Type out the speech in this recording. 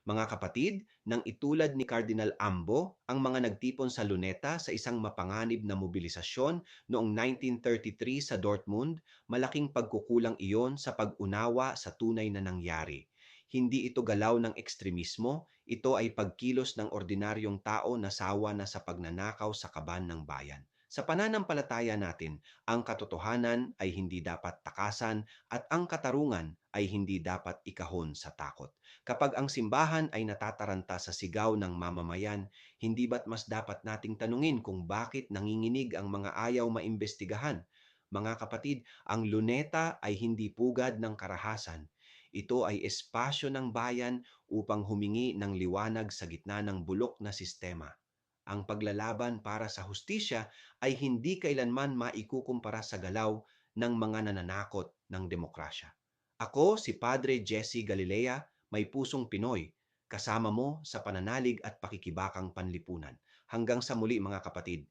Mga kapatid, nang itulad ni Cardinal Ambo, ang mga nagtipon sa Luneta sa isang mapanganib na mobilisasyon noong 1933 sa Dortmund, malaking pagkukulang iyon sa pag-unawa sa tunay na nangyari. Hindi ito galaw ng ekstremismo, ito ay pagkilos ng ordinaryong tao na sawa na sa pagnanakaw sa kaban ng bayan. Sa pananampalataya natin, ang katotohanan ay hindi dapat takasan at ang katarungan ay hindi dapat ikahon sa takot. Kapag ang simbahan ay natataranta sa sigaw ng mamamayan, hindi ba't mas dapat nating tanungin kung bakit nanginginig ang mga ayaw maimbestigahan? Mga kapatid, ang luneta ay hindi pugad ng karahasan. Ito ay espasyo ng bayan upang humingi ng liwanag sa gitna ng bulok na sistema. Ang paglalaban para sa hustisya ay hindi kailanman maikukumpara sa galaw ng mga nananakot ng demokrasya. Ako si Padre Jesse Galilea, may pusong Pinoy, kasama mo sa pananalig at pakikibakang panlipunan. Hanggang sa muli mga kapatid,